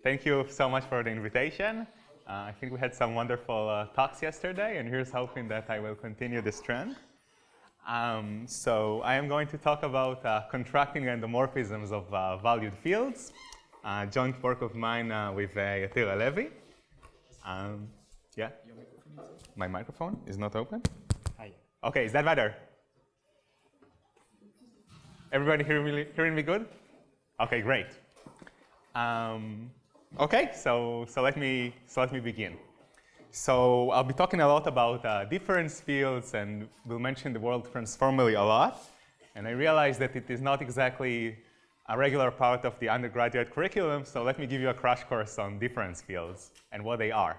Thank you so much for the invitation. I think we had some wonderful talks yesterday, and here's hoping that I will continue this trend. So I am going to talk about contracting endomorphisms of valued fields, joint work of mine with Yatira Levy. Yeah? My microphone is not open? Hi. Okay, is that better? Everybody hearing me good? Okay, great. Okay, so let me begin. So I'll be talking a lot about difference fields, and we'll mention the word transformally a lot. And I realize that it is not exactly a regular part of the undergraduate curriculum, so let me give you a crash course on difference fields and what they are.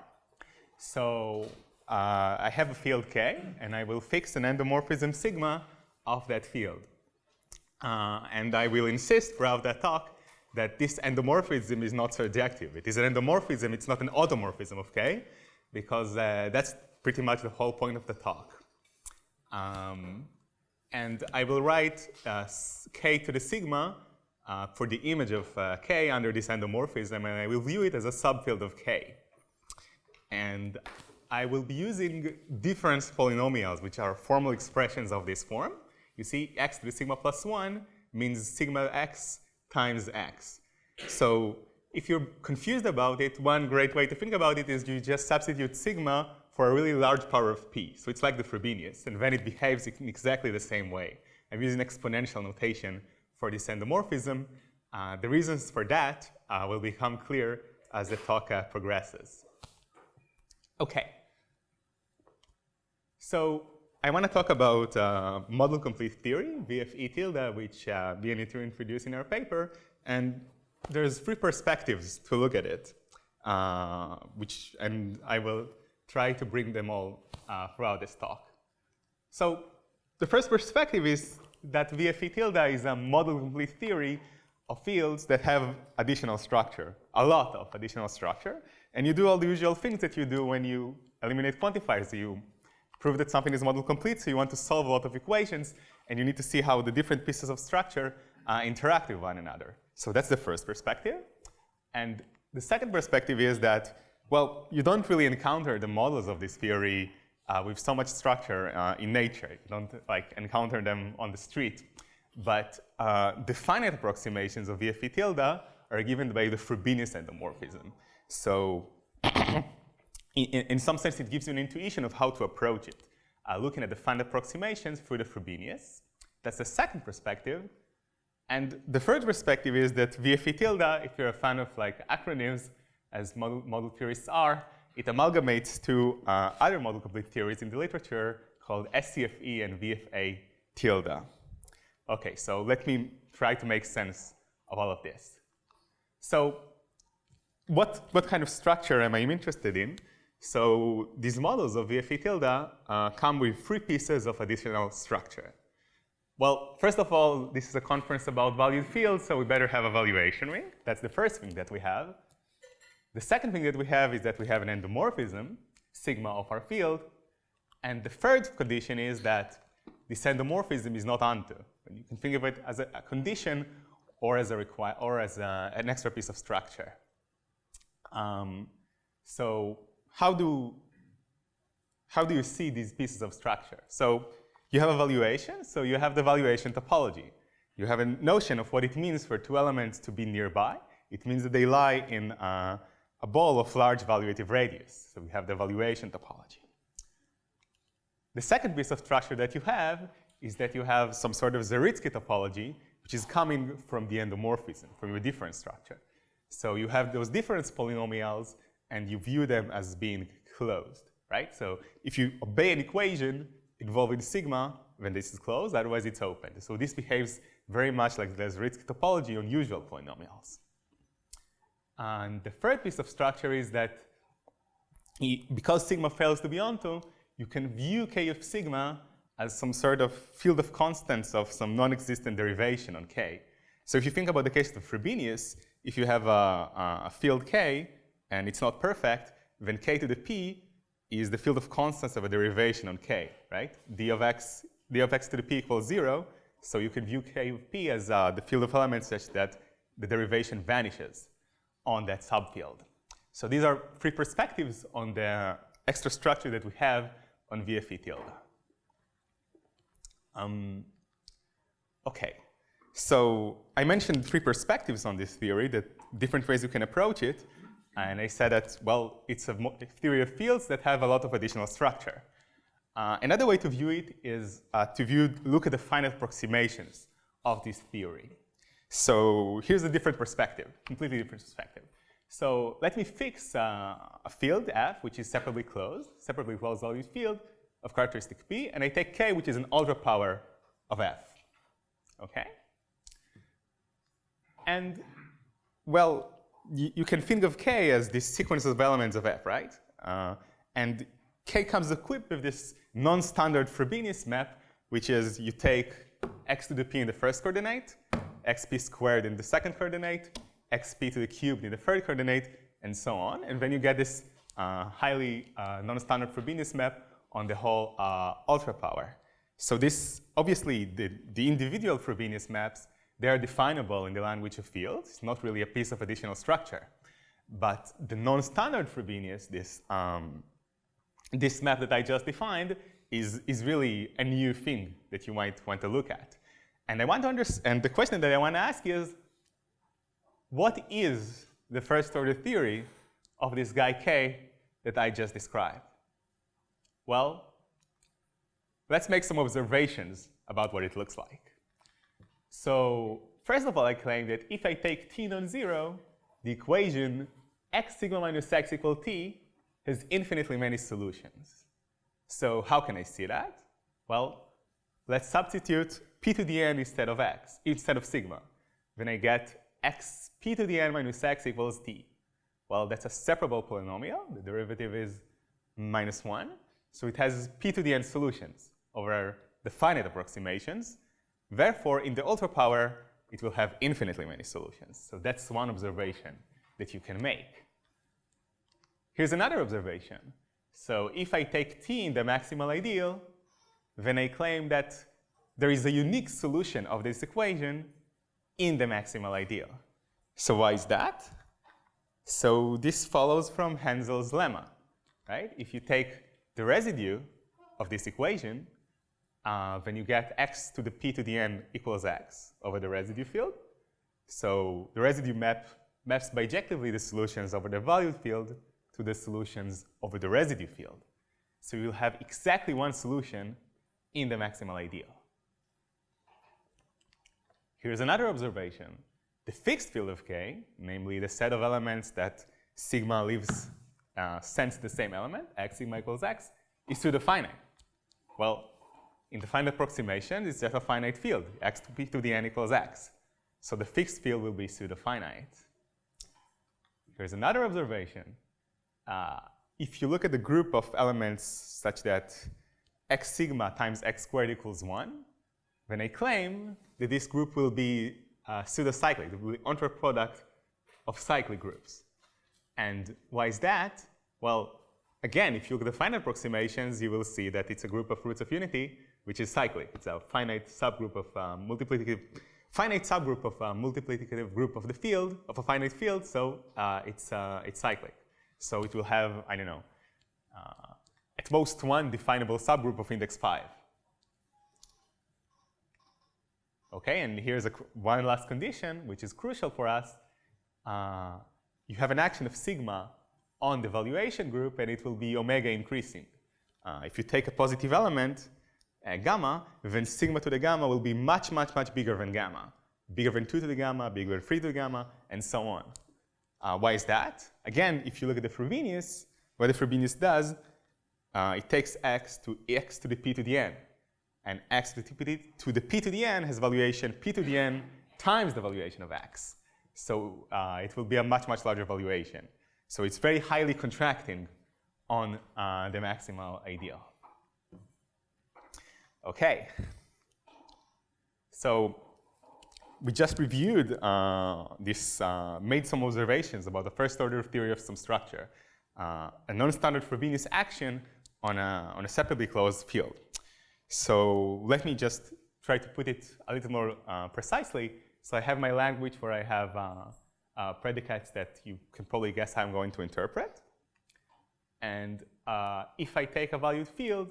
So I have a field K, and I will fix an endomorphism sigma of that field. And I will insist throughout that talk that this endomorphism is not surjective. It is an endomorphism, it's not an automorphism of K, because that's pretty much the whole point of the talk. And I will write K to the sigma for the image of K under this endomorphism, and I will view it as a subfield of K. And I will be using difference polynomials, which are formal expressions of this form. You see, x to the sigma plus 1 means sigma x times x. So if you're confused about it, one great way to think about it is you just substitute sigma for a really large power of p. So it's like the Frobenius, and then it behaves in exactly the same way. I'm using exponential notation for this endomorphism. The reasons for that will become clear as the talk progresses. Okay. So I want to talk about model complete theory, VFE tilde, which me and Yatira introduced in our paper. And there's three perspectives to look at it, and I will try to bring them all throughout this talk. So the first perspective is that VFE tilde is a model complete theory of fields that have additional structure, a lot of additional structure. And you do all the usual things that you do when you eliminate quantifiers. You prove that something is model complete, so you want to solve a lot of equations, and you need to see how the different pieces of structure interact with one another. So that's the first perspective. And the second perspective is that, well, you don't really encounter the models of this theory with so much structure in nature. You don't encounter them on the street. But the finite approximations of VFE tilde are given by the Frobenius endomorphism. So in some sense, it gives you an intuition of how to approach it, looking at the finite approximations through the Frobenius. That's the second perspective. And the third perspective is that VFE tilde, if you're a fan of acronyms, as model theorists are, it amalgamates to other model complete theories in the literature called SCFE and VFA tilde. Okay, so let me try to make sense of all of this. So what kind of structure am I interested in? So these models of VFE tilde come with three pieces of additional structure. Well, first of all, this is a conference about valued fields, so we better have a valuation ring. That's the first thing that we have. The second thing that we have is that we have an endomorphism, sigma of our field. And the third condition is that this endomorphism is not onto. And you can think of it as a condition or as an extra piece of structure. So how do you see these pieces of structure? So you have a valuation, so you have the valuation topology. You have a notion of what it means for two elements to be nearby. It means that they lie in a ball of large valuative radius. So we have the valuation topology. The second piece of structure that you have is that you have some sort of Zariski topology, which is coming from the endomorphism, from a different structure. So you have those difference polynomials, and you view them as being closed, right? So if you obey an equation involving sigma, then this is closed, otherwise it's open. So this behaves very much like the Zariski topology on usual polynomials. And the third piece of structure is that because sigma fails to be onto, you can view K of sigma as some sort of field of constants of some non-existent derivation on K. So if you think about the case of Frobenius, if you have a field K and it's not perfect, then K to the P is the field of constants of a derivation on K, right? D of x to the P equals 0. So you can view K of P as the field of elements such that the derivation vanishes on that subfield. So these are three perspectives on the extra structure that we have on VFE tilde. OK, so I mentioned three perspectives on this theory, that different ways you can approach it. And I said that, well, it's a theory of fields that have a lot of additional structure. Another way to view it is look at the finite approximations of this theory. So here's a different perspective, completely different perspective. So let me fix a field F, which is separably closed valued field of characteristic P, and I take K, which is an ultra power of F. OK? And, well, you can think of K as this sequence of elements of F, right? And K comes equipped with this non-standard Frobenius map, which is you take x to the p in the first coordinate, xp squared in the second coordinate, xp to the cubed in the third coordinate, and so on. And then you get this highly non-standard Frobenius map on the whole ultra power. So this, obviously, the individual Frobenius maps, they are definable in the language of fields. It's not really a piece of additional structure. But the non-standard Frobenius, this map that I just defined, is really a new thing that you might want to look at. And I want to understand, the question that I want to ask is, what is the first order theory of this guy K that I just described? Well, let's make some observations about what it looks like. So first of all, I claim that if I take t non-zero, the equation x sigma minus x equal t has infinitely many solutions. So how can I see that? Well, let's substitute p to the n instead of sigma. Then I get x p to the n minus x equals t. Well, that's a separable polynomial. The derivative is -1. So it has p to the n solutions over the finite approximations. Therefore, in the ultra power, it will have infinitely many solutions. So that's one observation that you can make. Here's another observation. So if I take t in the maximal ideal, then I claim that there is a unique solution of this equation in the maximal ideal. So why is that? So this follows from Hansel's lemma, right? If you take the residue of this equation, then you get x to the p to the n equals x over the residue field. So the residue maps bijectively the solutions over the valued field to the solutions over the residue field. So you'll have exactly one solution in the maximal ideal. Here's another observation. The fixed field of K, namely the set of elements that sigma leaves sense the same element, x sigma equals x, is pseudo-finite. Well, in the finite approximation, it's just a finite field, x to p to the n equals x. So the fixed field will be pseudo-finite. Here's another observation. If you look at the group of elements such that x sigma times x squared equals 1, then I claim that this group will be pseudo-cyclic. It will be ultra product of cyclic groups. And why is that? Well, again, if you look at the finite approximations, you will see that it's a group of roots of unity, which is cyclic. It's a finite subgroup of multiplicative group of the field, of a finite field, so it's cyclic. So it will have, I don't know, at most one definable subgroup of index 5. OK, and here's one last condition, which is crucial for us. You have an action of sigma on the valuation group, and it will be omega increasing. If you take a positive element, gamma, then sigma to the gamma will be much, much, much bigger than gamma. Bigger than 2 to the gamma, bigger than 3 to the gamma, and so on. Why is that? Again, if you look at the Frobenius, what the Frobenius does, it takes x to the p to the n. And x to the p to the n has valuation p to the n times the valuation of x. So it will be a much, much larger valuation. So it's very highly contracting on the maximal ideal. OK. So we just reviewed made some observations about the first order theory of some structure, a non-standard Frobenius action on a separately closed field. So let me just try to put it a little more precisely. So I have my language where I have predicates that you can probably guess how I'm going to interpret. And if I take a valued field,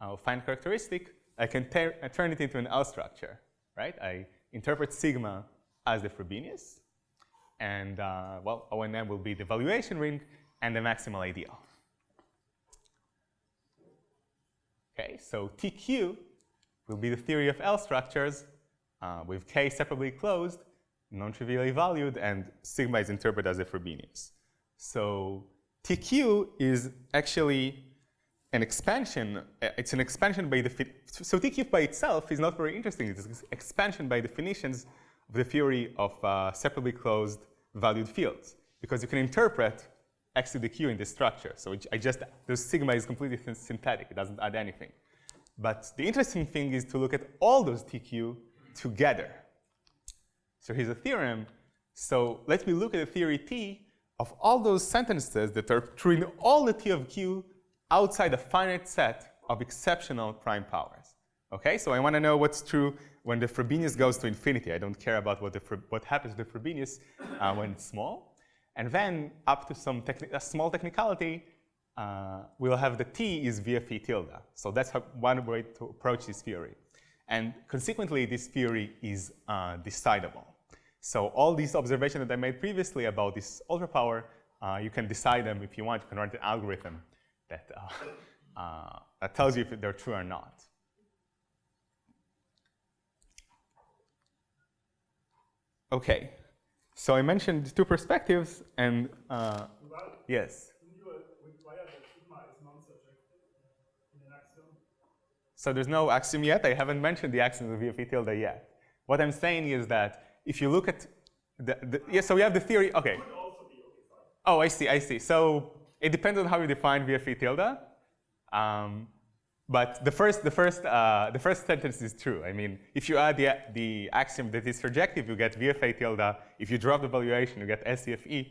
I'll find characteristic, I can turn it into an L structure, right? I interpret sigma as the Frobenius. And well, O&M will be the valuation ring and the maximal ideal. Okay, so TQ will be the theory of L structures with K separately closed, non-trivially valued, and sigma is interpreted as a Frobenius. So TQ is actually an expansion. It's an expansion by so TQ by itself is not very interesting. It's an expansion by definitions of the theory of separately closed valued fields, because you can interpret x to the q in this structure. So the sigma is completely synthetic. It doesn't add anything. But the interesting thing is to look at all those TQ together. So here's a theorem. So let me look at the theory T of all those sentences that are true in all the T of Q outside a finite set of exceptional prime powers. Okay, so I want to know what's true when the Frobenius goes to infinity. I don't care about what happens to the Frobenius when it's small. And then up to a small technicality, we'll have the T is VFE tilde. So that's one way to approach this theory. And consequently, this theory is decidable. So all these observations that I made previously about this ultrapower, you can decide them if you want. You can write an algorithm that, that tells you if they're true or not. OK, so I mentioned two perspectives, and yes? You require that sigma is non-surjective in an axiom? So there's no axiom yet. I haven't mentioned the axiom of VFE tilde yet. What I'm saying is that if you look at so we have the theory. OK. It could also be, okay, fine. Oh, I see. So it depends on how you define VFE tilde. But the first sentence is true. I mean, if you add the axiom that is surjective, you get VFA tilde. If you drop the valuation, you get SCFE.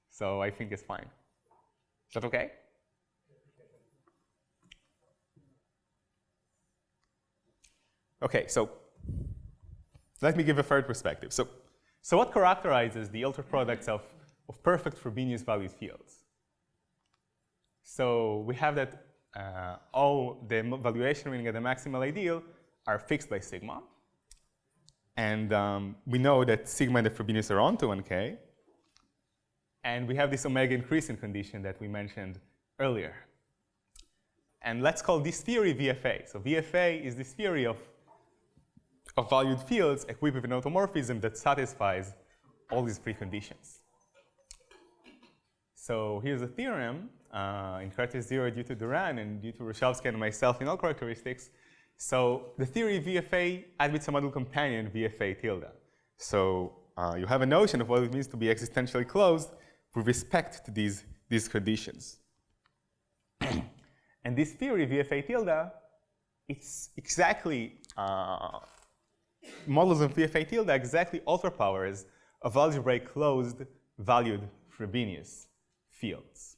So I think it's fine. Is that OK? OK, so let me give a third perspective. So what characterizes the ultraproducts of perfect Frobenius valued fields? So we have that all the valuation ring and the maximal ideal are fixed by sigma. And we know that sigma and the Frobenius are onto 1K. And we have this omega increasing condition that we mentioned earlier. And let's call this theory VFA. So VFA is this theory of valued fields equipped with an automorphism that satisfies all these three conditions. So here's a theorem in characteristic 0 due to Duran and due to Reshevsky and myself in all characteristics. So the theory VFA admits a model companion VFA tilde. So you have a notion of what it means to be existentially closed with respect to these conditions. And this theory VFA tilde, it's exactly models of VFA tilde exactly ultrapowers of algebraic closed valued Frobenius fields.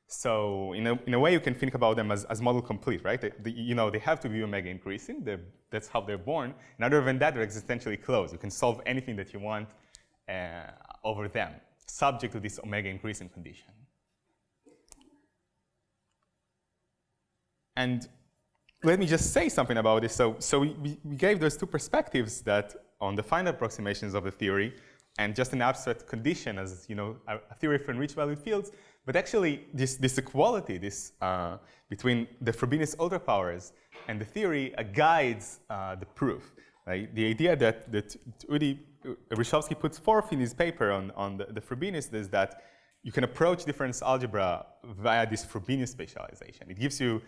So in a way, you can think about them as model complete, right? They have to be omega increasing. That's how they're born. And other than that, they're existentially closed. You can solve anything that you want over them, subject to this omega increasing condition. And let me just say something about this. So we gave those two perspectives that on the finite approximations of the theory and just an abstract condition as a theory for enriched valued fields. But actually, this equality between the Frobenius ultrapowers and the theory guides the proof. Right? The idea that Reshevsky puts forth in his paper on the Frobenius is that you can approach difference algebra via this Frobenius spatialization. It gives you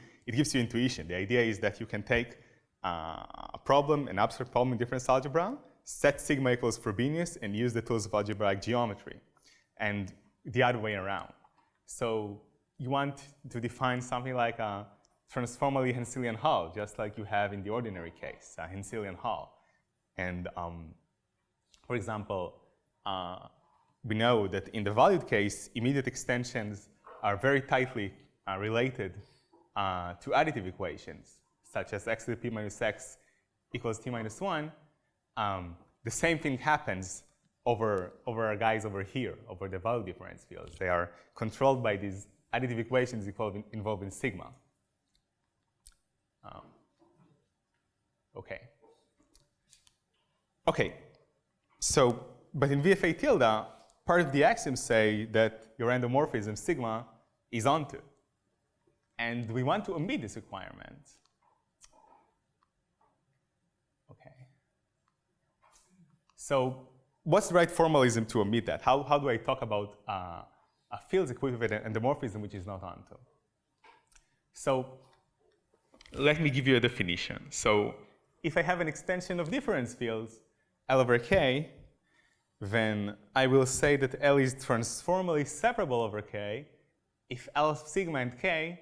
intuition. The idea is that you can take a problem, an abstract problem in difference algebra, set sigma equals Frobenius, and use the tools of algebraic geometry, and the other way around. So you want to define something like a transformally Henselian hull, just like you have in the ordinary case, a Henselian hull. And for example, we know that in the valued case, immediate extensions are very tightly related to additive equations, such as x to the p minus x equals t minus 1. The same thing happens over our guys over here, over the value difference fields. They are controlled by these additive equations involving sigma. Okay. Okay. So, but in VFA tilde, part of the axioms say that your endomorphism sigma is onto. And we want to omit this requirement. Okay. So what's the right formalism to omit that? How do I talk about a field's equivalent endomorphism which is not onto? So let me give you a definition. So if I have an extension of difference fields, L over K, then I will say that L is transformally separable over K if L of sigma and K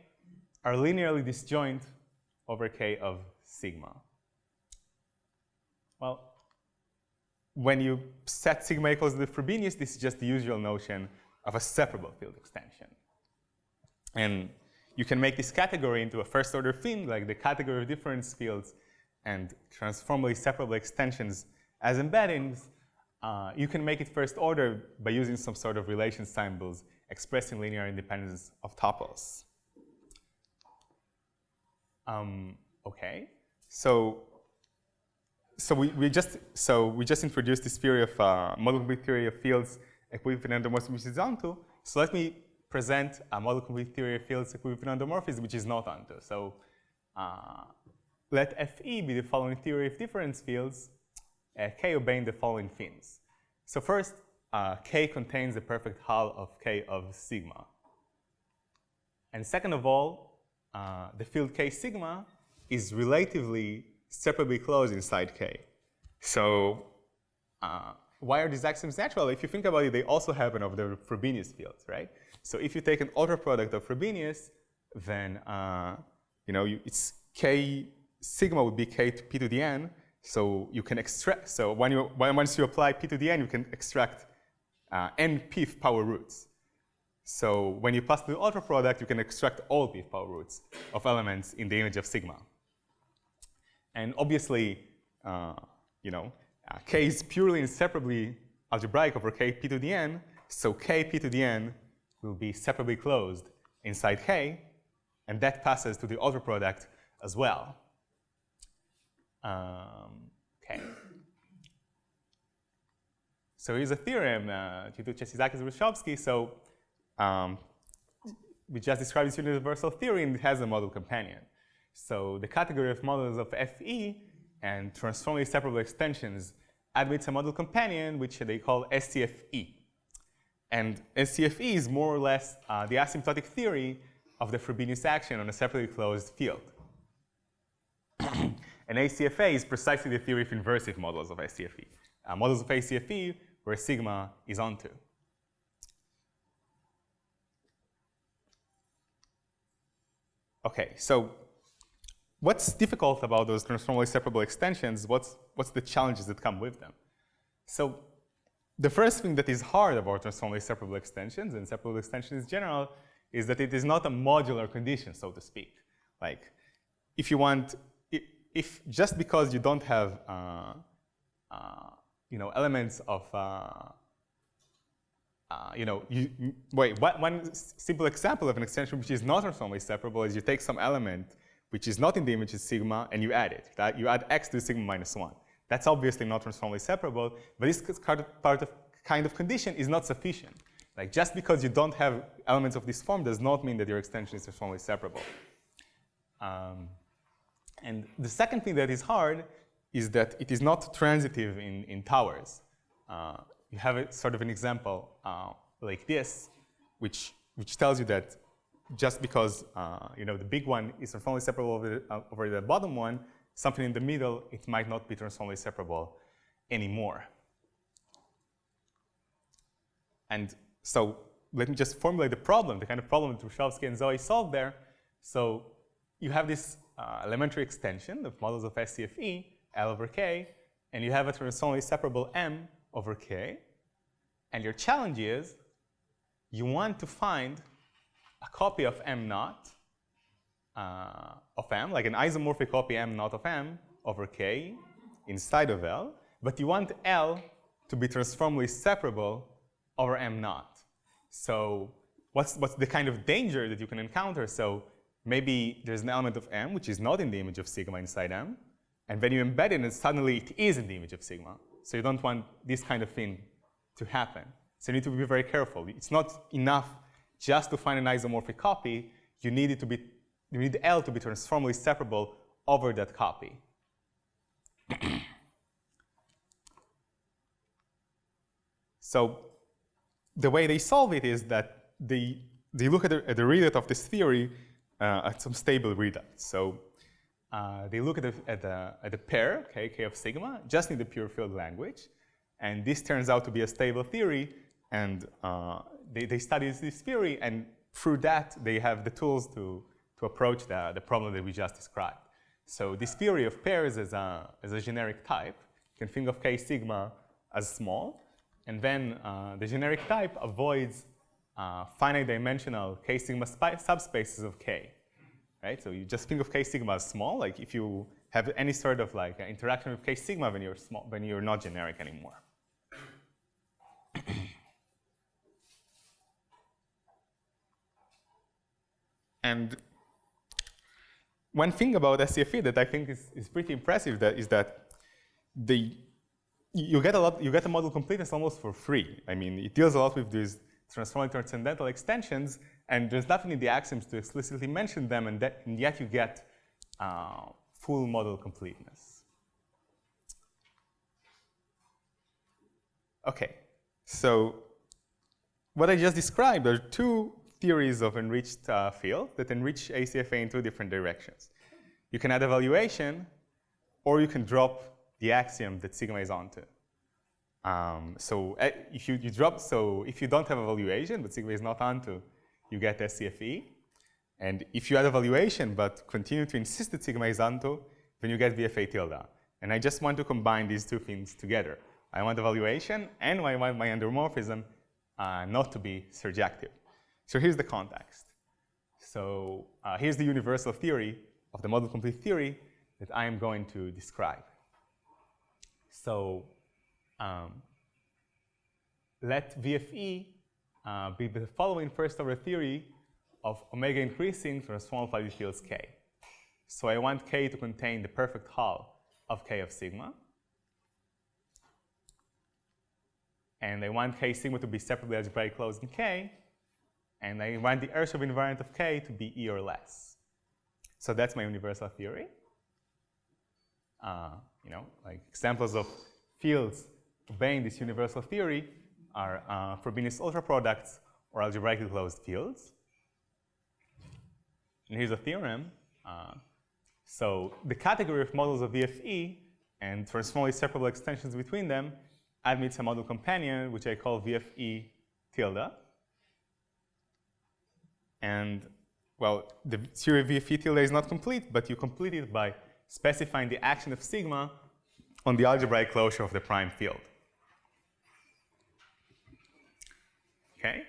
are linearly disjoint over K of sigma. Well, when you set sigma equals the Frobenius, this is just the usual notion of a separable field extension. And you can make this category into a first order thing, like the category of difference fields and transformally separable extensions as embeddings. You can make it first order by using some sort of relation symbols expressing linear independence of tuples. Okay, so we just introduced this theory of model complete theory of fields equivalent endomorphism which is onto. So let me present a model complete theory of fields equivalent endomorphism which is not onto. So let FE be the following theory of difference fields, K obeying the following things. So first, K contains the perfect hull of K of sigma. And second of all, the field K sigma is relatively separably closed inside K. So why are these axioms natural? If you think about it, they also happen over the Frobenius fields, right? So if you take an auto product of Frobenius, then it's K sigma would be K to P to the n. So you can extract. So once you apply P to the n, you can extract n pth power roots. So when you pass the auto product, you can extract all pth power roots of elements in the image of sigma. And obviously, K is purely and separably algebraic over K P to the n. So K P to the n will be separably closed inside K, and that passes to the auto product as well. Okay. So here's a theorem due to Chesizakis-Reshkovsky. So we just described this universal theory, and it has a model companion. So the category of models of FE and transformally separable extensions admits a model companion, which they call SCFE. And SCFE is more or less the asymptotic theory of the Frobenius action on a separately closed field. And ACFA is precisely the theory of inversive models of SCFE. Models of ACFE where sigma is onto. Okay, so what's difficult about those transformally separable extensions? What's the challenges that come with them? So the first thing that is hard about transformally separable extensions and separable extensions in general is that it is not a modular condition, so to speak. Like, if just because you don't have elements of one simple example of an extension which is not transformally separable is you take some element which is not in the image of sigma and you add it. You add x to sigma minus 1. That's obviously not transformally separable, but this kind of condition is not sufficient. Like, just because you don't have elements of this form does not mean that your extension is transformally separable. And the second thing that is hard is that it is not transitive in towers. You have a sort of an example like this, which tells you that just because the big one is transformally separable over the bottom one, something in the middle, it might not be transformally separable anymore. And so let me just formulate the problem, the kind of problem that Reshkovsky and Zoe solved there. So you have this elementary extension of models of SCFE, L over K, and you have a transformally separable M over K. And your challenge is you want to find a copy of M naught of M, like an isomorphic copy M naught of M over K inside of L, but you want L to be transformally separable over M naught. So what's the kind of danger that you can encounter? So maybe there's an element of M which is not in the image of sigma inside M, and when you embed it, and suddenly it is in the image of sigma. So you don't want this kind of thing to happen. So you need to be very careful. It's not enough just to find an isomorphic copy. You need L to be transformally separable over that copy. So the way they solve it is that they look at the readout of this theory at some stable readouts. So they look at the pair, K of sigma, just in the pure field language. And this turns out to be a stable theory. And they study this theory. And through that, they have the tools to approach the problem that we just described. So this theory of pairs is a generic type. You can think of K sigma as small. And then the generic type avoids finite dimensional K sigma subspaces of K. Right? So you just think of K sigma as small. Like if you have any sort of like interaction with K sigma when you're small, when you're not generic anymore. And one thing about SCFE that I think is pretty impressive is that you get a model completeness almost for free. I mean, it deals a lot with these transformally transcendental extensions, and there's nothing in the axioms to explicitly mention them, and yet you get full model completeness. Okay, so what I just described are two theories of enriched field that enrich ACFA in two different directions. You can add evaluation, or you can drop the axiom that sigma is onto. So if you don't have evaluation, but sigma is not onto, you get SCFE. And if you add evaluation, but continue to insist that sigma is onto, then you get VFA tilde. And I just want to combine these two things together. I want evaluation, and I want my endomorphism not to be surjective. So here's the context. So here's the universal theory of the model complete theory that I am going to describe. So let VFE be the following first order theory of omega increasing transformal value fields K. So I want K to contain the perfect hull of K of sigma. And I want K sigma to be separately algebraically closed in K. And I want the Ershov invariant of K to be E or less. So that's my universal theory. Like examples of fields obeying this universal theory are Frobenius ultraproducts or algebraically closed fields. And here's a theorem. So the category of models of VFE and transformally separable extensions between them admits a model companion, which I call VFE tilde. And, well, the theory of VFE tilde is not complete, but you complete it by specifying the action of sigma on the algebraic closure of the prime field. Okay?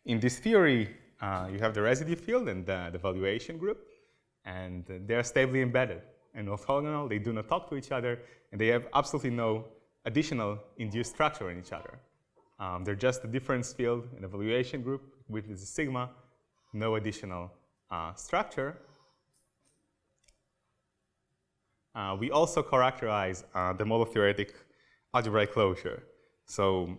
In this theory, you have the residue field and the valuation group, and they're stably embedded and orthogonal. They do not talk to each other, and they have absolutely no additional induced structure in each other. They're just a difference field and evaluation group with the sigma, no additional structure. We also characterize the model theoretic algebraic closure. So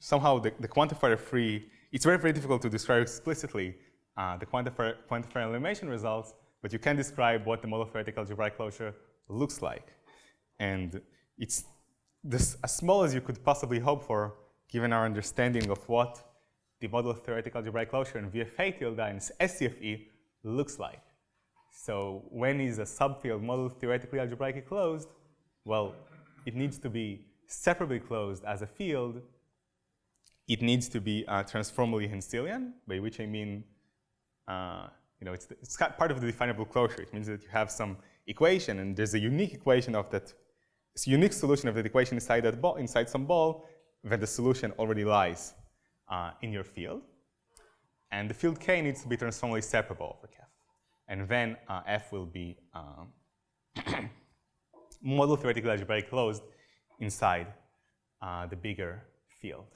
somehow the quantifier free, it's very, very difficult to describe explicitly the quantifier elimination results, but you can describe what the model theoretic algebraic closure looks like. And it's this as small as you could possibly hope for, given our understanding of what the model theoretic algebraic closure in VFA tilde and SCFE looks like. So when is a subfield model theoretically algebraically closed? Well, it needs to be separately closed as a field. It needs to be transformally Henselian, by which I mean, it's part of the definable closure. It means that you have some equation, and there's a unique equation of that. It's a unique solution of that equation inside that ball, inside some ball, when the solution already lies in your field. And the field K needs to be transformally separable over K. And then F will be model theoretically algebraically closed inside the bigger field.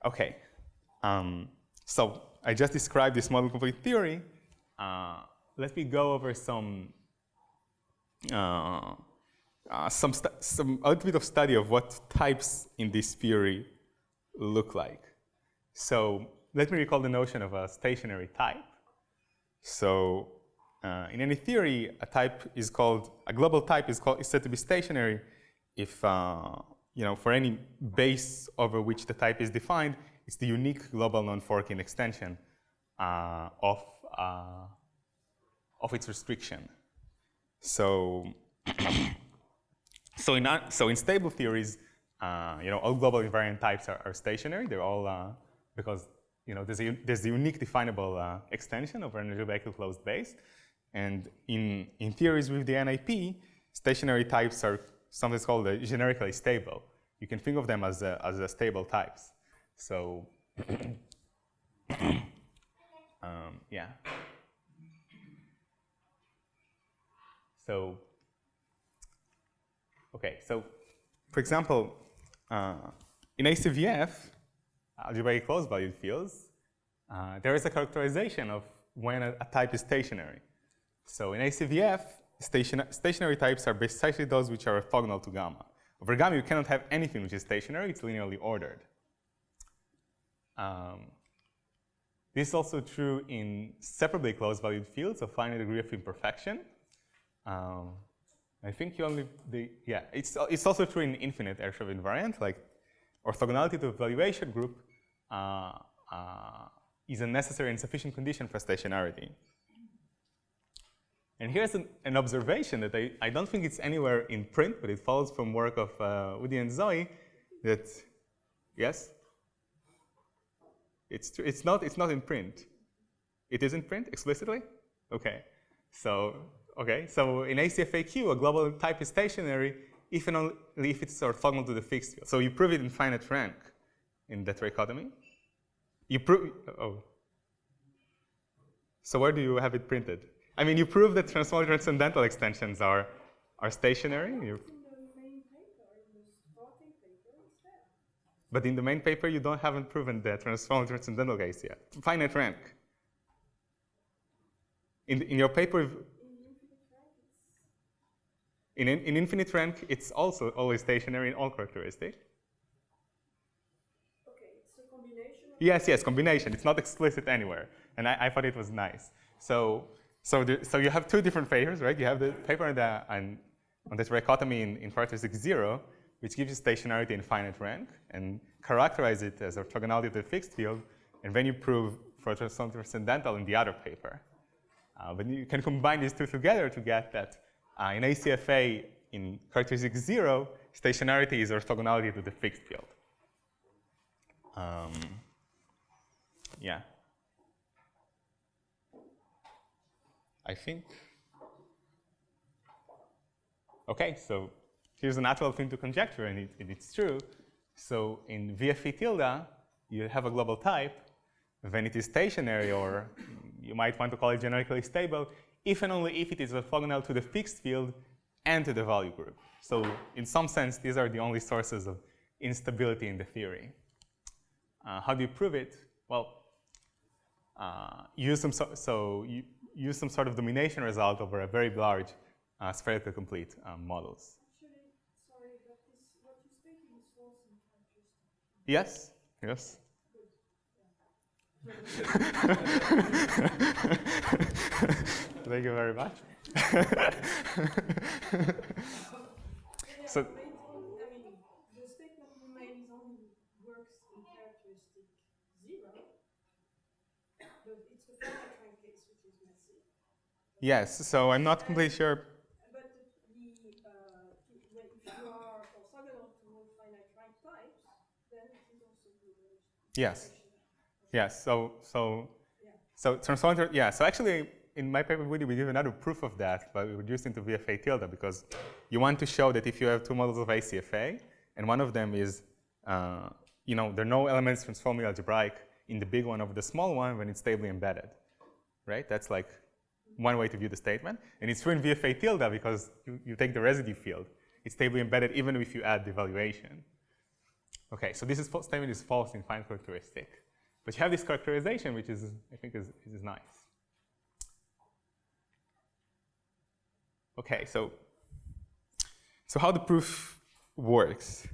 Okay, so I just described this model complete theory. Let me go over some a little bit of study of what types in this theory look like. So let me recall the notion of a stationary type. So in any theory, a global type is said to be stationary if for any base over which the type is defined, it's the unique global non-forking extension of its restriction. So in stable theories, all global invariant types are stationary. They're all because there's a unique definable extension over an algebraically closed base, and in theories with the NIP, stationary types are sometimes called generically stable. You can think of them as stable types. So yeah. So okay, so for example, in ACVF, algebraically closed valued fields, there is a characterization of when a type is stationary. So in ACVF, stationary types are precisely those which are orthogonal to gamma. Over gamma, you cannot have anything which is stationary. It's linearly ordered. This is also true in separately closed valued fields of finite degree of imperfection. I think it's also true in infinite Ershov invariant. Like orthogonality to evaluation group is a necessary and sufficient condition for stationarity. And here's an observation that I don't think it's anywhere in print, but it follows from work of Udi and Zoe. That yes, it's true. It's not in print. It is in print explicitly. Okay, so in ACFAQ, a global type is stationary if and only if it's orthogonal to the fixed field. So you prove it in finite rank in that trichotomy. You prove So where do you have it printed? I mean, you prove that transformally transcendental extensions are stationary. In the main paper, in the starting paper, it's there. But in the main paper, you haven't proven the transformally transcendental case yet. Finite rank. In your paper, in infinite rank, it's also always stationary in all characteristics. Okay, it's a combination of... Yes, combination. It's not explicit anywhere. And I thought it was nice. So you have two different papers, right? You have the paper on this trichotomy in characteristic 0, which gives you stationarity in finite rank, and characterize it as orthogonality to the fixed field, and then you prove for transformally transcendental in the other paper. But you can combine these two together to get that in ACFA, in characteristic 0, stationarity is orthogonality to the fixed field. Yeah. I think. Okay, so here's a natural thing to conjecture, and it's true. So in VFE tilde, you have a global type, then it is stationary, or you might want to call it generically stable, if and only if it is orthogonal to the fixed field and to the value group. So in some sense, these are the only sources of instability in the theory. How do you prove it? Well, use some sort of domination result over a very large spherically complete models. Actually, sorry, but what you're stating is false in characteristic. Yes. Thank you very much. So, I mean, the statement you made only works in characteristic 0, but it's the finite rank case which is messy. yes, so I'm not completely sure. But if you are orthogonal to all finite rank types, then it is also good. Yes. So transformally, so actually in my paper video we give another proof of that, but we reduced into VFA tilde because you want to show that if you have two models of ACFA and one of them is, there are no elements transformally algebraic in the big one over the small one when it's stably embedded, right? That's like one way to view the statement. And it's true in VFA tilde because you take the residue field. It's stably embedded even if you add the evaluation. Okay, so this statement is false in finite characteristic. But you have this characterization, which is, I think, is nice. Okay, so how the proof works.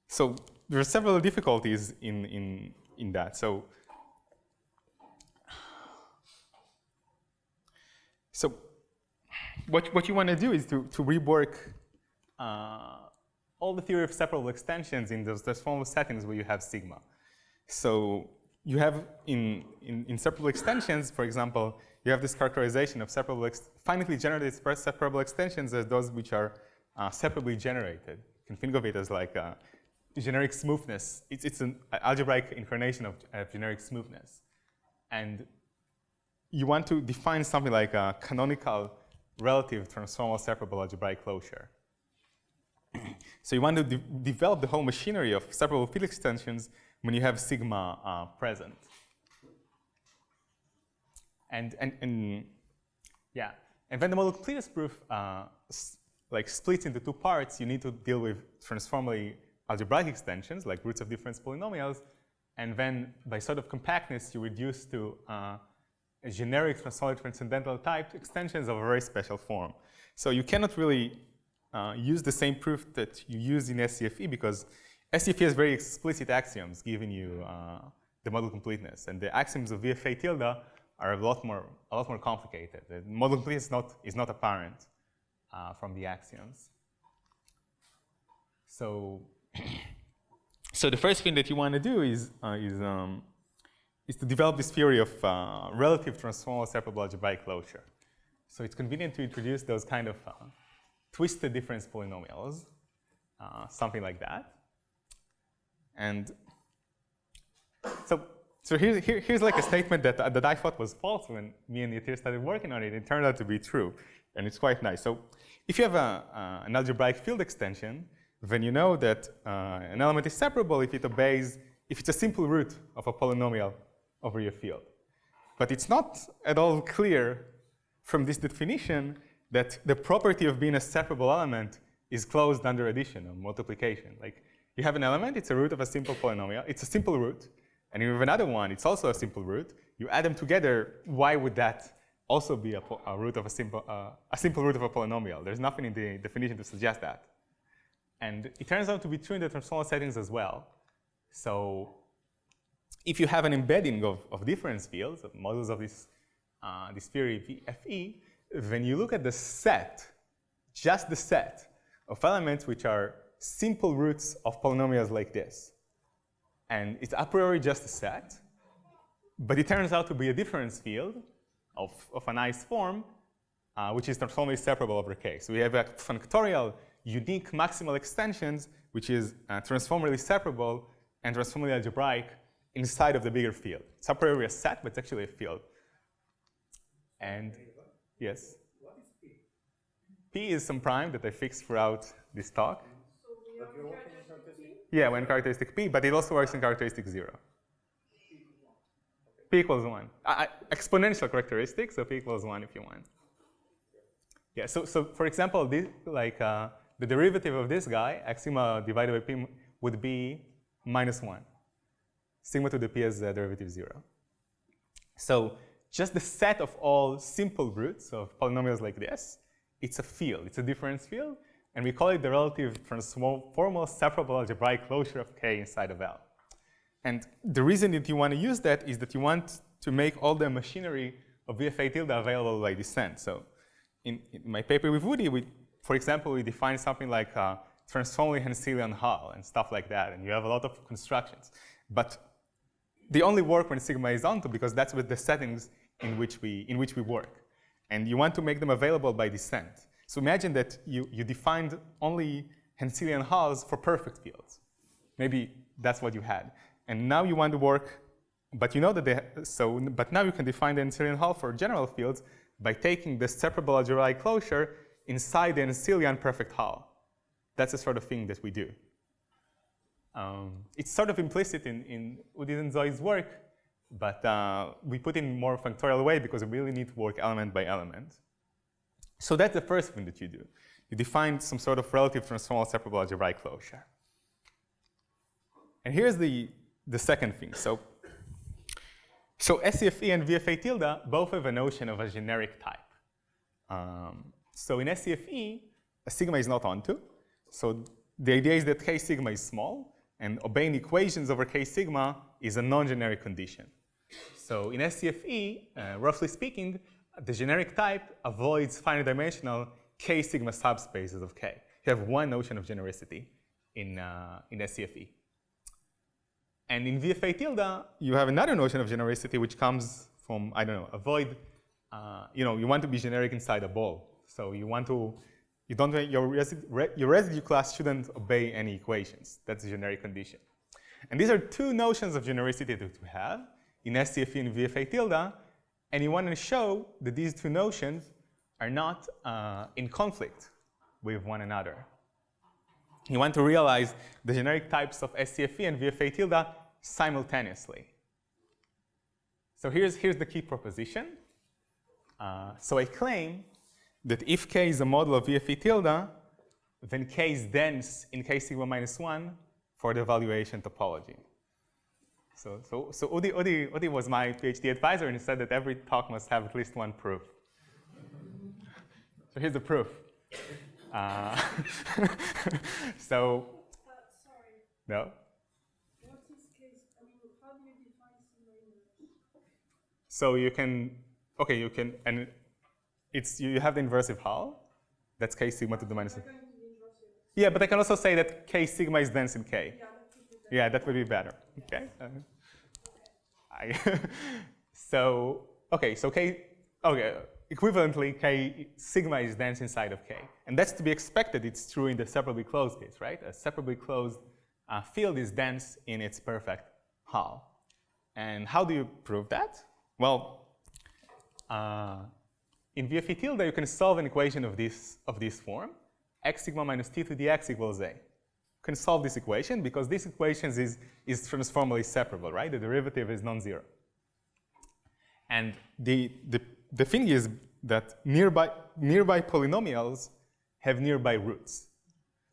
So there are several difficulties in that. So what you want to do is to rework all the theory of separable extensions in those transformable settings where you have sigma. So you have in separable extensions, for example, you have this characterization of finitely generated separable extensions as those which are separably generated. You can think of it as like generic smoothness. It's an algebraic incarnation of generic smoothness. And you want to define something like a canonical relative transformal separable algebraic closure. So you want to develop the whole machinery of separable field extensions when you have sigma present. And when the model completeness proof like splits into two parts, you need to deal with transformally algebraic extensions like roots of difference polynomials, and then by sort of compactness you reduce to a generic transformally transcendental type extensions of a very special form. So you cannot really use the same proof that you use in SCFE because SCFE has very explicit axioms giving you the model completeness, and the axioms of VFA tilde are a lot more complicated. The model completeness is not apparent from the axioms. So the first thing that you want to do is to develop this theory of relative transformal separable algebraic closure. So it's convenient to introduce those kind of twisted difference polynomials, something like that. And so here's like a statement that I thought was false when me and Yatir started working on it. It turned out to be true, and it's quite nice. So if you have an algebraic field extension, then you know that an element is separable if it's a simple root of a polynomial over your field. But it's not at all clear from this definition that the property of being a separable element is closed under addition or multiplication. Like you have an element, it's a root of a simple polynomial, it's a simple root, and you have another one, it's also a simple root. You add them together, why would that also be a root of a simple root of a polynomial? There's nothing in the definition to suggest that. And it turns out to be true in the transformal settings as well. So if you have an embedding of difference fields, of models of this theory VFE, when you look at the set, just the set of elements which are simple roots of polynomials like this, and it's a priori just a set, but it turns out to be a difference field of a nice form, which is transformally separable over K. So we have a functorial unique maximal extensions, which is transformally separable and transformally algebraic inside of the bigger field. It's a priori a set, but it's actually a field. And yes? What is P? P is some prime that I fixed throughout this talk. So we are characteristic P? Yeah, when characteristic P, but it also works in characteristic 0. P equals 1. Exponential characteristic, so P equals 1 if you want. Yeah, so for example, this, like the derivative of this guy, x sigma divided by P, would be -1. Sigma to the P is derivative 0. So just the set of all simple roots of polynomials like this, it's a field, it's a difference field, and we call it the relative transformal separable algebraic closure of K inside of L. And the reason that you want to use that is that you want to make all the machinery of VFA tilde available by descent. So in my paper with Woody, for example, we define something like transformally Henselian Hull and stuff like that, and you have a lot of constructions. But they only work when sigma is onto, because that's with the settings in which we work. And you want to make them available by descent. So imagine that you defined only Henselian hulls for perfect fields. Maybe that's what you had. And now you want to work, but you know that but now you can define the Henselian hull for general fields by taking the separable algebraic closure inside the Henselian perfect hull. That's the sort of thing that we do. It's sort of implicit in Udit and Zoe's work, But we put in more factorial way because we really need to work element by element. So that's the first thing that you do. You define some sort of relative transformal separable algebraic closure. And here's the second thing. So SCFE and VFA tilde both have a notion of a generic type. So in SCFE, a sigma is not onto. So the idea is that K sigma is small, and obeying equations over K sigma is a non-generic condition. So in SCFE, roughly speaking, the generic type avoids finite dimensional K sigma subspaces of K. You have one notion of genericity in SCFE. And in VFA tilde, you have another notion of genericity which comes from, I don't know, avoid, you want to be generic inside a ball. So you want to, your residue class shouldn't obey any equations. That's a generic condition. And these are two notions of genericity that we have in SCFE and VFA tilde. And you want to show that these two notions are not in conflict with one another. You want to realize the generic types of SCFE and VFA tilde simultaneously. So here's the key proposition. So I claim that if K is a model of VFA tilde, then K is dense in K sigma minus 1 for the evaluation topology. So Udi was my PhD advisor, and he said that every talk must have at least one proof. So here's the proof. Sorry. No? What is case? I mean, how do you define sigma inverse? So you can, and you have the inversive hull. That's K sigma to the minus. Yeah, but I can also say that K sigma is dense in K. Yeah, that would be better. Okay. Equivalently, K sigma is dense inside of K, and that's to be expected. It's true in the separably closed case, right? A separably closed field is dense in its perfect hull. And how do you prove that? Well, in VFA tilde, you can solve an equation of this form: x sigma minus t to the x equals a. You can solve this equation because this equation is transformally separable, right? The derivative is non-zero. And the thing is that nearby polynomials have nearby roots,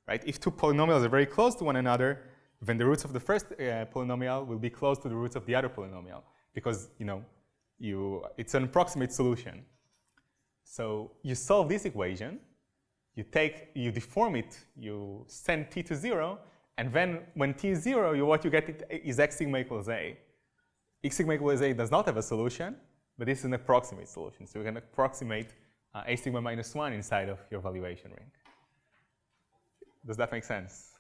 right? If two polynomials are very close to one another, then the roots of the first polynomial will be close to the roots of the other polynomial because it's an approximate solution. So you solve this equation, you deform it, you send t to 0, and then when t is 0, what you get is x sigma equals a. X sigma equals a does not have a solution, but this is an approximate solution. So you can approximate a sigma minus 1 inside of your valuation ring. Does that make sense?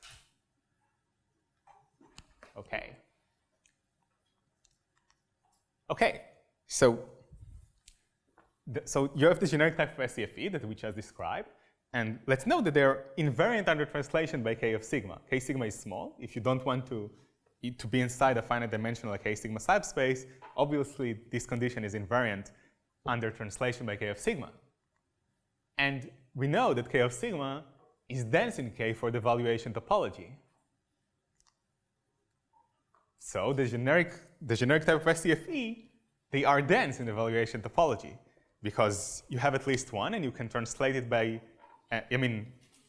Okay. Okay, so you have the generic type of SCFE that we just described. And let's note that they're invariant under translation by K of sigma. K sigma is small. If you don't want to be inside a finite dimensional K sigma subspace, obviously this condition is invariant under translation by K of sigma. And we know that K of sigma is dense in K for the evaluation topology. So the generic type of SCFE, they are dense in the evaluation topology because you have at least one, and you can translate it by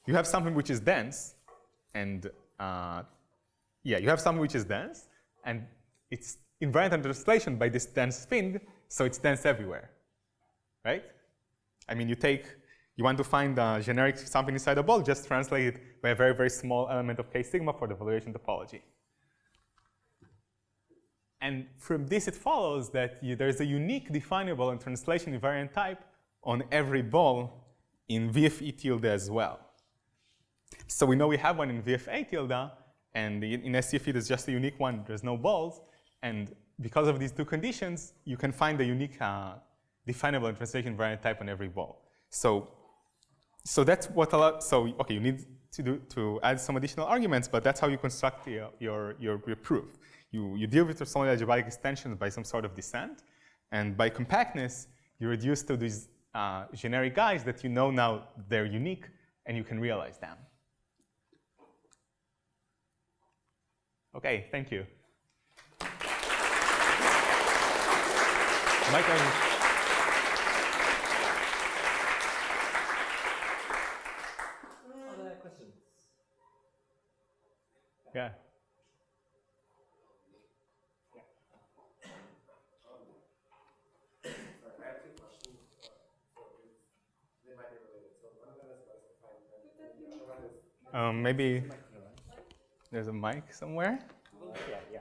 you have something which is dense, and you have something which is dense, and it's invariant under translation by this dense thing, so it's dense everywhere, right? You want to find a generic something inside a ball, just translate it by a very, very small element of K sigma for the evaluation topology. And from this, it follows that there's a unique definable and translation invariant type on every ball in VFE tilde as well. So we know we have one in VFA tilde, and in SCFE there's just a unique one. There's no balls, and because of these two conditions, you can find a unique definable and translation invariant type on every ball. So that's what you need to add some additional arguments, but that's how you construct your proof. You deal with transformally algebraic extensions by some sort of descent, and by compactness, you reduce to these generic guys that you know now they're unique, and you can realize them. Okay, thank you. My turn. Other questions? Yeah. I have two questions. They might be related. So one of them is what's the fine print, and the other one is Maybe there's a mic somewhere. Yeah.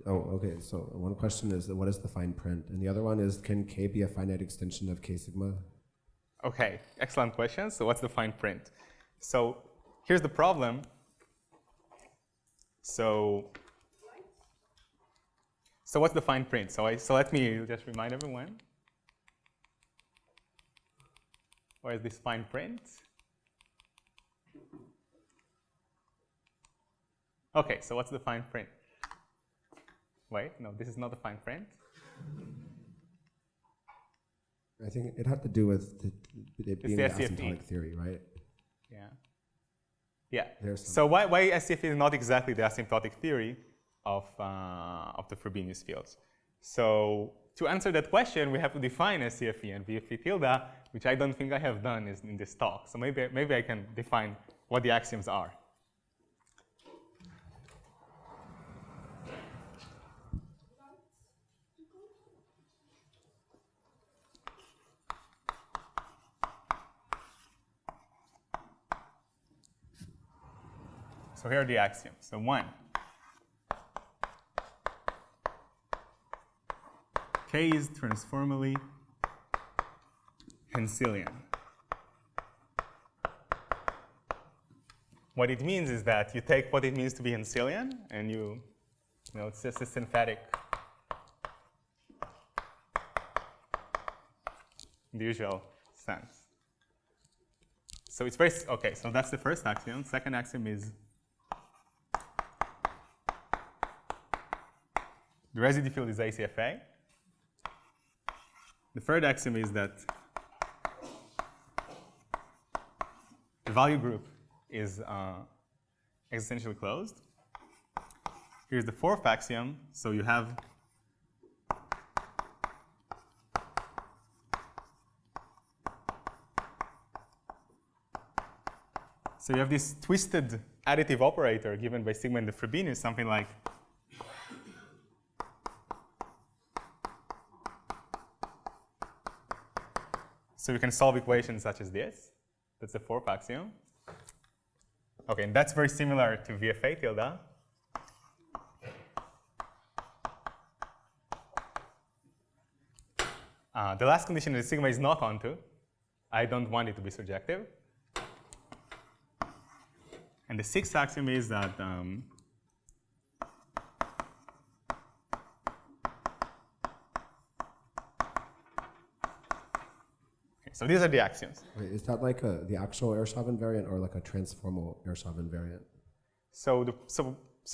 Oh, okay. So one question is what is the fine print, and the other one is can K be a finite extension of K sigma? Okay, excellent question. So what's the fine print? So here's the problem. So what's the fine print? So let me just remind everyone. What is this fine print? Okay, so what's the fine print? Wait, no, this is not the fine print. I think it had to do with it being the the SCFE. asymptotic theory, right? Yeah. Yeah. There's So why SCFE is not exactly the asymptotic theory of the Frobenius fields? So to answer that question, we have to define SCFE and VFE tilde, which I don't think I have done in this talk. So maybe I can define what the axioms are. So here are the axioms. So 1. K is transformally Henselian. What it means is that you take what it means to be Henselian, and it's just a synthetic, in the usual sense. So it's very, okay, so that's the first axiom. Second axiom is the residue field is ACFA. The third axiom is that the value group is existentially closed. Here's the fourth axiom. So you have this twisted additive operator given by sigma in the Frobenius, something like so you can solve equations such as this. That's the fourth axiom. Okay, and that's very similar to VFA tilde. The last condition is sigma is not onto. I don't want it to be surjective. And the sixth axiom is that so these are the axioms. Wait, is that like the actual Ershov invariant or like a transformal Ershov invariant? So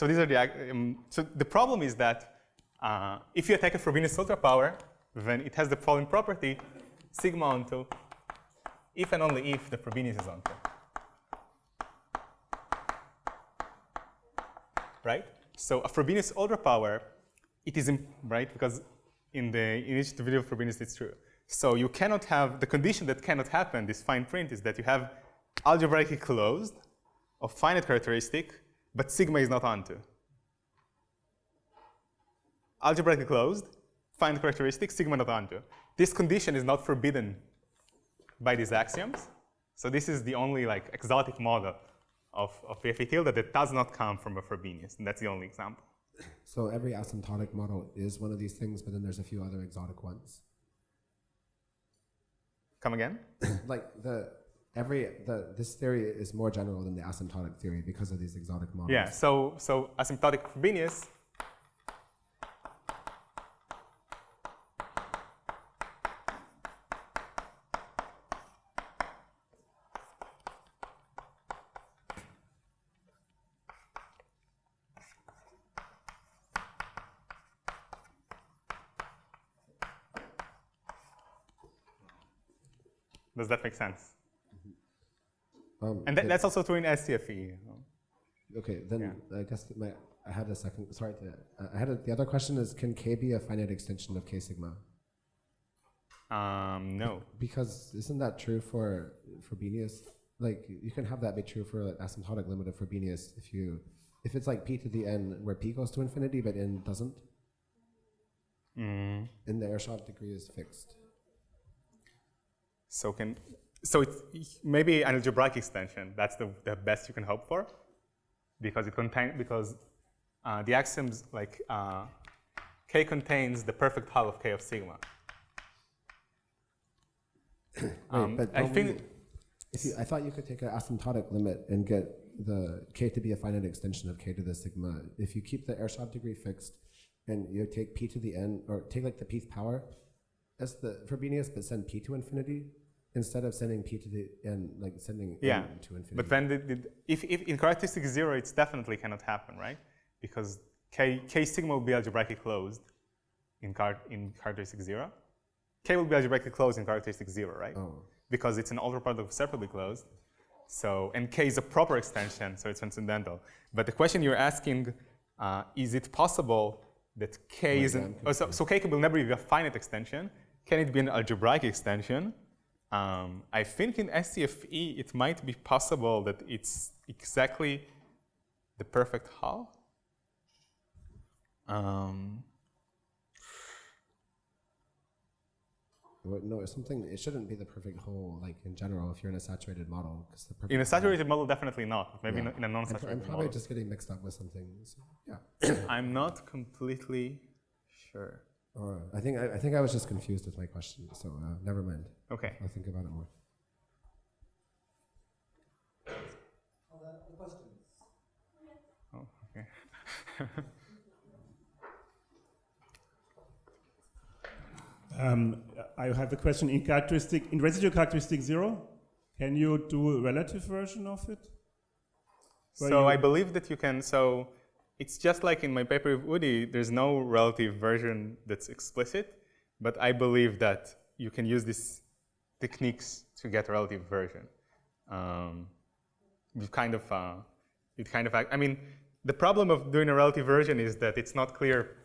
these are the so the problem is that if you attack a Frobenius ultra power, then it has the following property: sigma onto, if and only if the Frobenius is onto. Right? So a Frobenius ultra power, it is right because in each video of Frobenius it's true. So you cannot have the condition that cannot happen. This fine print is that you have algebraically closed of finite characteristic, but sigma is not onto. Algebraically closed, finite characteristic, sigma not onto. This condition is not forbidden by these axioms. So this is the only like exotic model of VFA tilde that does not come from a Frobenius, and that's the only example. So every asymptotic model is one of these things, but then there's a few other exotic ones. Come again? Like this theory is more general than the asymptotic theory because of these exotic models. Yeah. So asymptotic Frobenius. Does that make sense? And Okay. that's also true in SCFE. Okay, then I guess I had a second. Sorry, the other question is: can K be a finite extension of K sigma? No. Because isn't that true for Frobenius? Like you can have that be true for like asymptotic limit of Frobenius if it's like p to the n where p goes to infinity but n doesn't. And the Airshot degree is fixed. So it's maybe an algebraic extension. That's the best you can hope for, because the axioms like K contains the perfect hull of K of sigma. But I think I thought you could take an asymptotic limit and get the K to be a finite extension of K to the sigma. If you keep the Airshot degree fixed and you take p to the n, or take like the pth power as the Frobenius, but send p to infinity instead of sending p to the n, like sending n to infinity. But then if in characteristic 0, it definitely cannot happen, right? Because K sigma will be algebraically closed in characteristic 0. K will be algebraically closed in characteristic 0, right? Oh. Because it's an ultra product of separately closed. So, and K is a proper extension, so it's transcendental. But the question you're asking, is it possible that K isn't, so K will never be a finite extension. Can it be an algebraic extension? I think in SCFE, it might be possible that it's exactly the perfect hull. No, it's something. It shouldn't be the perfect whole, like in general, if you're in a saturated model. Because the perfect In a saturated model, definitely not. Maybe in a non-saturated I'm model. probably just getting mixed up with something. So, yeah. I'm not completely sure. I think I was just confused with my question. So never mind. Okay. I'll think about it more. Other questions? Oh, okay. I have a question in residual characteristic 0. Can you do a relative version of it? So I believe that you can. So it's just like in my paper with Udi, there's no relative version that's explicit, but I believe that you can use these techniques to get a relative version. I mean, the problem of doing a relative version is that it's not clear.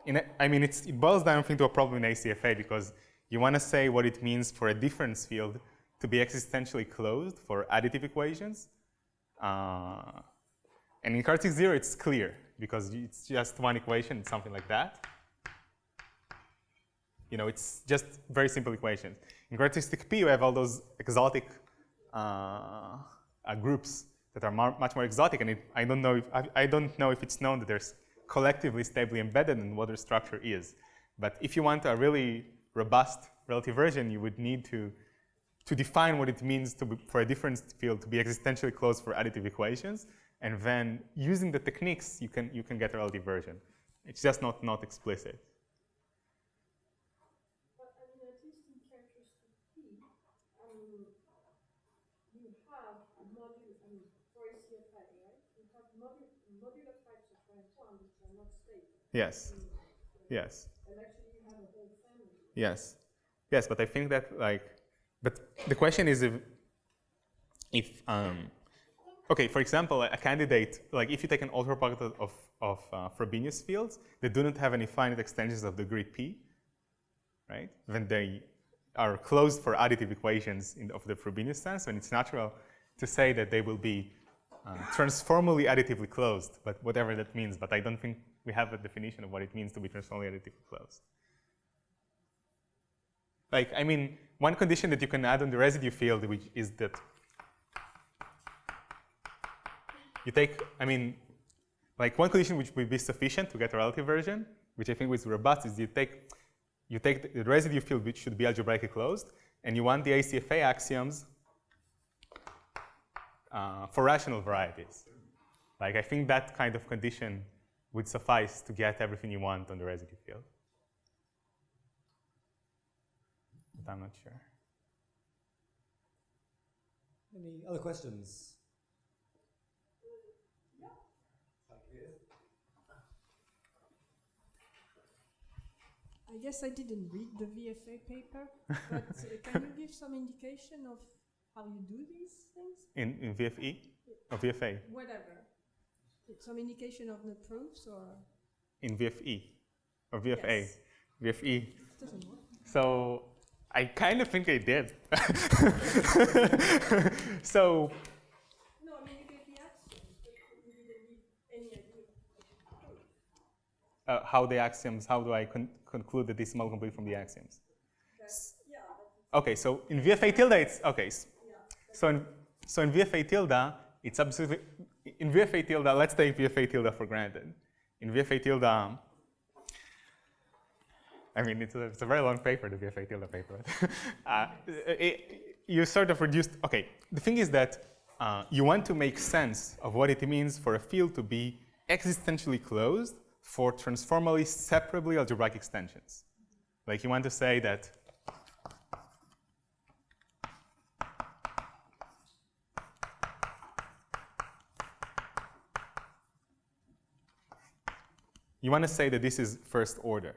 It boils down, I think, to a problem in ACFA, because you want to say what it means for a difference field to be existentially closed for additive equations. And in characteristic 0, it's clear, because it's just one equation, it's something like that. It's just very simple equations. In characteristic P, you have all those exotic groups that are much more exotic, and I don't know if it's known that there's collectively stably embedded and what their structure is. But if you want a really robust relative version, you would need to define what it means for a difference field to be existentially closed for additive equations, and then using the techniques, you can get a relative version. It's just not explicit. But at least in characteristic P, you have a module, for SCFE, right? You have modular types of rank 1 which are not stable. Yes. Yes. And actually you have a whole family. Yes. Yes, but I think that but the question is okay, for example, a candidate, like if you take an ultra product of Frobenius fields that do not have any finite extensions of degree P, right? Then they are closed for additive equations of the Frobenius sense, and it's natural to say that they will be transformally additively closed, but whatever that means. But I don't think we have a definition of what it means to be transformally additively closed. One condition that you can add on the residue field, which is that you take, one condition which would be sufficient to get a relative version, which I think is robust, is you take the residue field, which should be algebraically closed, and you want the ACFA axioms for rational varieties. I think that kind of condition would suffice to get everything you want on the residue field. But I'm not sure. Any other questions? I I guess I didn't read the VFA paper, but can you give some indication of how you do these things? In VFE or VFA? Whatever. Some indication of the proofs or? In VFE or VFA? Yes. VFE. Doesn't work. So I kind of think I did. So No, I mean you gave the axioms, but you didn't give any idea of the proof. how the axioms, how do I conclude that this is model complete from the axioms? Okay, so in VFA tilde, it's, okay. So in VFA tilde, it's absolutely, in VFA tilde, let's take VFA tilde for granted. In VFA tilde, I mean, it's a very long paper, the VFA tilde paper. You sort of reduced, okay, the thing is that you want to make sense of what it means for a field to be existentially closed for transformally separably algebraic extensions. Like you want to say that this is first order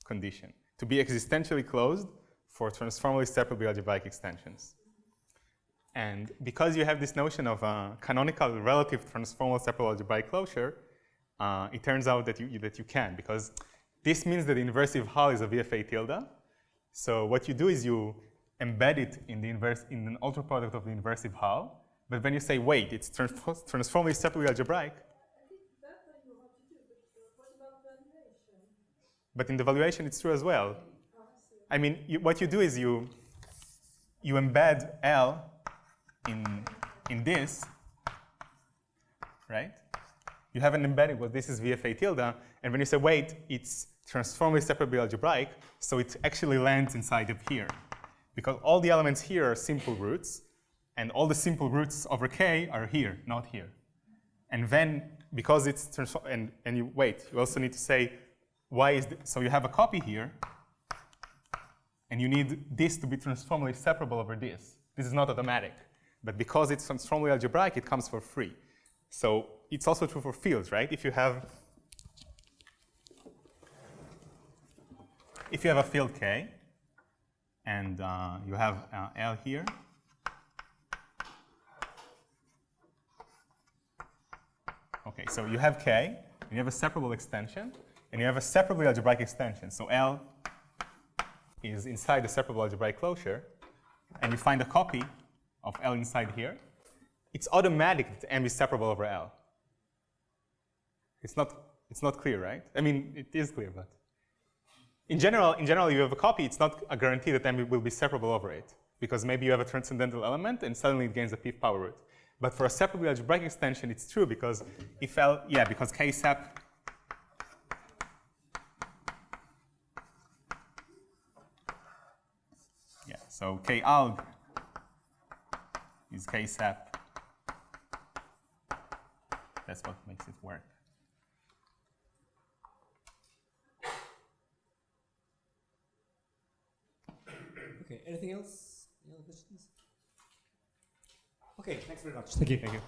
condition, to be existentially closed for transformally separably algebraic extensions. And because you have this notion of canonical relative transformal separable algebraic closure, it turns out that you can, because this means that the inversive hull is a VFA tilde. So what you do is you embed it in the an ultra product of the inversive hull. But when you say, wait, it's transformally separably algebraic. I think that I know how to do, but what about valuation? But in the valuation, it's true as well. I mean, what you do is you embed L in this, right? You have an embedding, well, this is VFA tilde, and when you say, wait, it's transformally separably algebraic, so it actually lands inside of here. Because all the elements here are simple roots, and all the simple roots over K are here, not here. And then, because it's and you wait, you also need to say, why is this? So you have a copy here, and you need this to be transformally separable over this. This is not automatic. But because it's transformally algebraic, it comes for free. So it's also true for fields, right? If you have a field K, and you have L here, okay, so you have K, and you have a separable extension, and you have a separably algebraic extension. So L is inside the separable algebraic closure, and you find a copy of L inside here. It's automatic that M is separable over L. It's not clear, right? I mean, it is clear, but in general, you have a copy. It's not a guarantee that M will be separable over it, because maybe you have a transcendental element and suddenly it gains a p power root. But for a separably algebraic extension, it's true, because if L, yeah, because K sep so K alg is K sep. That's what makes it work. Okay, anything else? Any other questions? Okay, thanks very much. Thank you. Thank you.